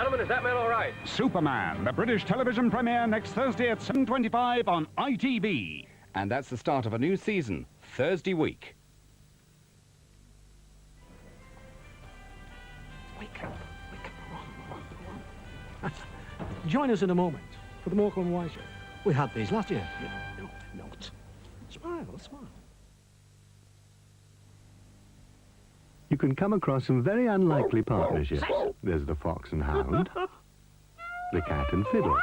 Gentlemen, is that man all right? Superman, the British television premiere next Thursday at 7:25 on ITV. And that's the start of a new season, Thursday week. Wake up, run. Join us in a moment for the Morecambe Wise show. We had these last year. No, not. Smile. You can come across some very unlikely partnerships. There's the fox and hound, the cat and fiddle,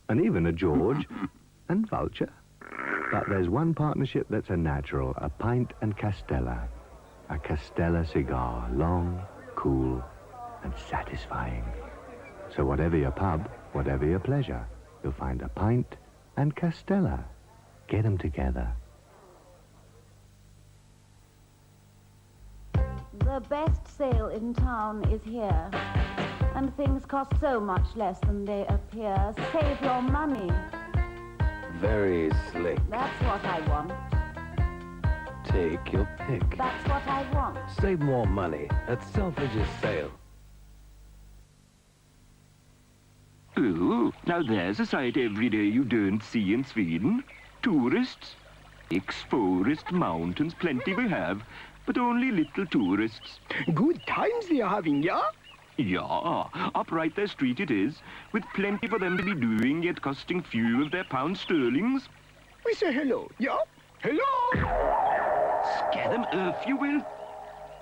and even a George and vulture. But there's one partnership that's a natural, a pint and Castella. A Castella cigar, long, cool, and satisfying. So whatever your pub, whatever your pleasure, you'll find a pint and Castella. Get 'em together. The best sale in town is here, and things cost so much less than they appear. Save your money. Very slick. That's what I want. Take your pick. That's what I want. Save more money at Selfridge's sale. Oh, now there's a sight every day you don't see in Sweden. Tourists. Forest, mountains, plenty we have, but only little tourists. Good times they are having, yeah? Yeah, up right their street it is, with plenty for them to be doing, yet costing few of their pound sterlings. We say hello, yeah? Hello! Scare them if you will.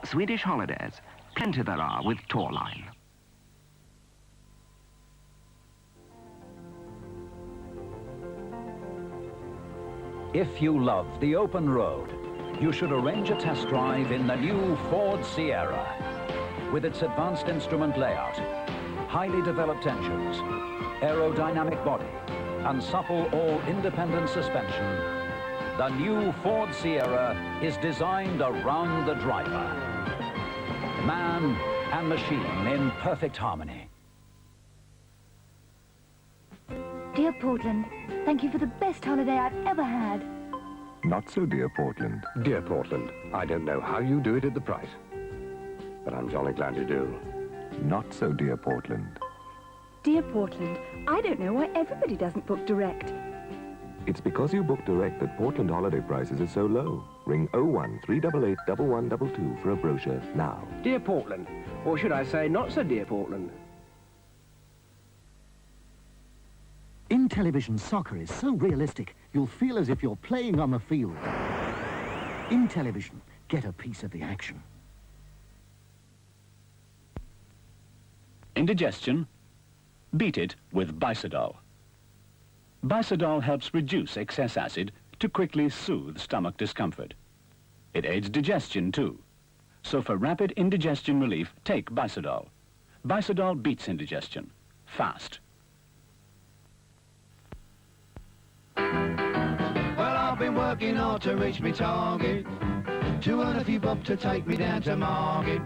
Swedish holidays. Plenty there are with Torline. If you love the open road, you should arrange a test drive in the new Ford Sierra. With its advanced instrument layout, highly developed engines, aerodynamic body, and supple all-independent suspension, the new Ford Sierra is designed around the driver. Man and machine in perfect harmony. Dear Portland, thank you for the best holiday I've ever had. Not so, dear Portland. Dear Portland, I don't know how you do it at the price, but I'm jolly glad you do. Not so, dear Portland. Dear Portland, I don't know why everybody doesn't book direct. It's because you book direct that Portland holiday prices are so low. Ring 01 388 1122 for a brochure now. Dear Portland, or should I say not so dear Portland. In television, soccer is so realistic, you'll feel as if you're playing on the field. In television, get a piece of the action. Indigestion? Beat it with Bicidol. Bicidol helps reduce excess acid to quickly soothe stomach discomfort. It aids digestion too. So for rapid indigestion relief, take Bicidol. Bicidol beats indigestion. Fast. Well, I've been working hard to reach my target, to earn a few bob to take me down to market.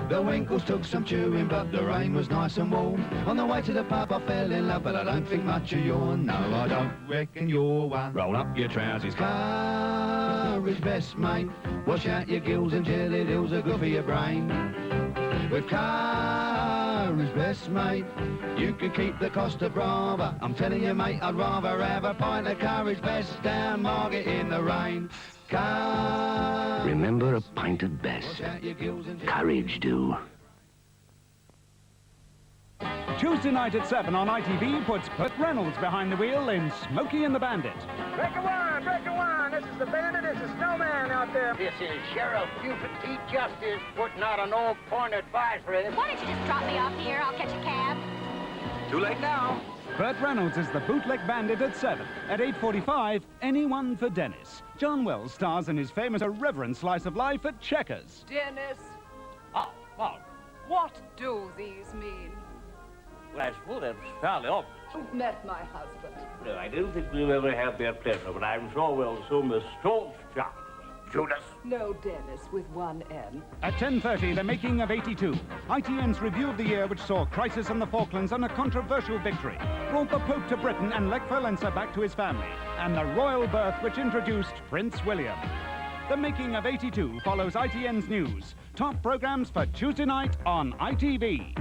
The winkles took some chewing, but the rain was nice and warm. On the way to the pub I fell in love, but I don't think much of yours. No, I don't reckon you're one. Roll up your trousers. Courage best, mate. Wash out your gills and jelly dills are good for your brain. With courage best, mate, you can keep the Costa Brava. I'm telling you, mate, I'd rather have a pint of Courage Best down Margate in the rain. Remember a pint of Best. Courage do. Tuesday night at 7 on ITV puts Burt Reynolds behind the wheel in Smokey and the Bandit. Break a wine, break a wine. This is the bandit, this is Snowman out there. This is Sheriff Buford T. Justice putting out an old point advisory. Why don't you just drop me off here? I'll catch a cab. Too late now. Burt Reynolds is the Bootleg Bandit at 7. At 8:45, Anyone for Dennis. John Wells stars in his famous irreverent slice of life at Checkers. Dennis. Oh, what do these mean? Well, that's fairly obvious. You've met my husband. No, I don't think we'll ever have their pleasure, but I'm sure we'll assume a staunch chance. Judas. No, Dennis, with one N. At 10:30, The Making of 82. ITN's review of the year which saw crisis in the Falklands and a controversial victory, brought the Pope to Britain and Lech Walesa back to his family, and the royal birth which introduced Prince William. The Making of 82 follows ITN's news. Top programs for Tuesday night on ITV.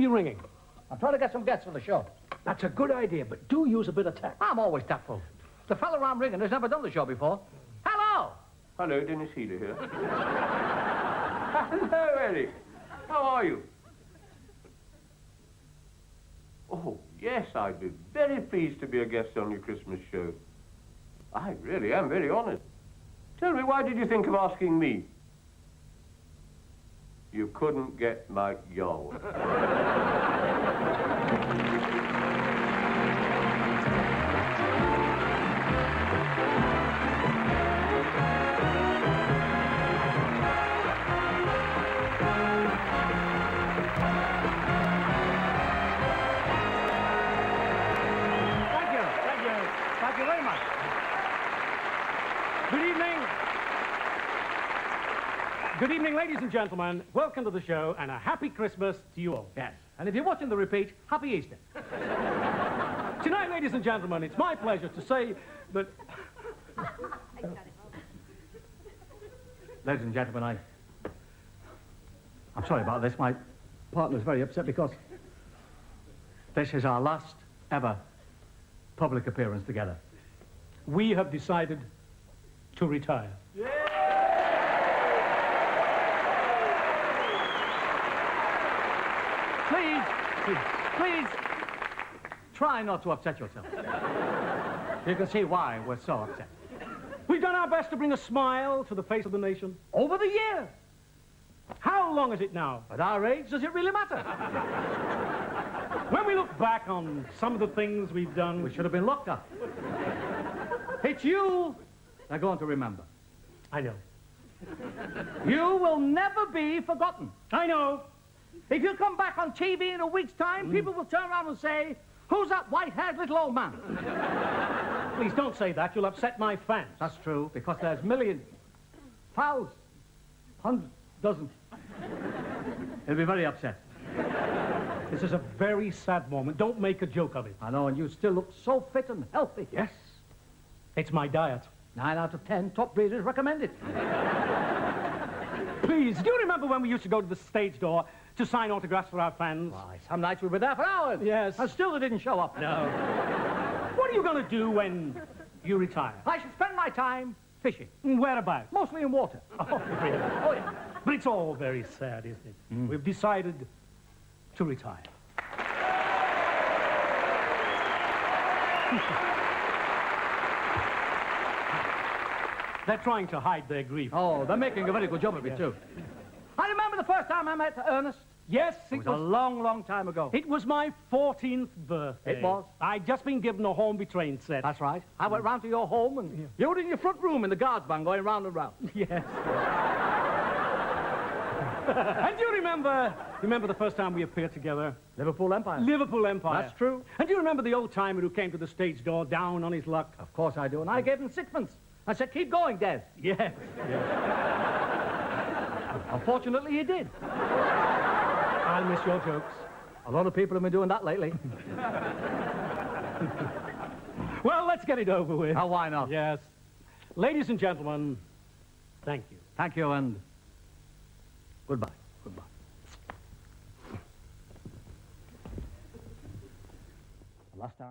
are you ringing? I'm trying to get some guests for the show. That's a good idea, but do use a bit of tact. I'm always tactful. The fellow I'm ringing has never done the show before. Hello! Hello, Dennis Healy here. Hello, Eric. How are you? Oh, yes, I'd be very pleased to be a guest on your Christmas show. I really am very honored. Tell me, why did you think of asking me? You couldn't get my yawl. Thank you very much. Good evening. Good evening, ladies and gentlemen. Welcome to the show, and a happy Christmas to you all. Yes. And if you're watching the repeat, happy Easter. Tonight, ladies and gentlemen, it's my pleasure to say that... Ladies and gentlemen, I'm sorry about this. My partner's very upset because this is our last ever public appearance together. We have decided to retire. Please, try not to upset yourself. You can see why we're so upset. We've done our best to bring a smile to the face of the nation over the years. How long is it now? At our age, does it really matter? When we look back on some of the things we've done, we should have been locked up. It's you they're going to remember. I know. You will never be forgotten. I know. If you come back on TV in a week's time, people will turn around and say, who's that white-haired little old man? Please don't say that. You'll upset my fans. That's true, because there's millions, thousands, hundreds, dozens. They'll be very upset. This is a very sad moment. Don't make a joke of it. I know, and you still look so fit and healthy. Yes. It's my diet. 9 out of 10 top breeders recommend it. Please, do you remember when we used to go to the stage door to sign autographs for our fans? Why, some nights we were there for hours. Yes. And still they didn't show up. No. What are you going to do when you retire? I shall spend my time fishing. Whereabouts? Mostly in water. Oh, really? Oh, yeah. But it's all very sad, isn't it? We've decided to retire. They're trying to hide their grief. Oh, they're making a very good job of it, too. I remember the first time I met Ernest. Yes, it was a long, long time ago. It was my 14th birthday. It was. I'd just been given a home betraying set. That's right. I went round to your home, and you were in your front room in the guards van going round and round. Yes. And do you remember the first time we appeared together? Liverpool Empire. Liverpool Empire. That's true. And do you remember the old timer who came to the stage door down on his luck? Of course I do. And I gave him sixpence. I said, keep going, Des. Yes. Unfortunately, he did. I'll miss your jokes. A lot of people have been doing that lately. Well, let's get it over with. Oh, why not? Yes. Ladies and gentlemen, thank you. Thank you, and goodbye. Goodbye. Last time.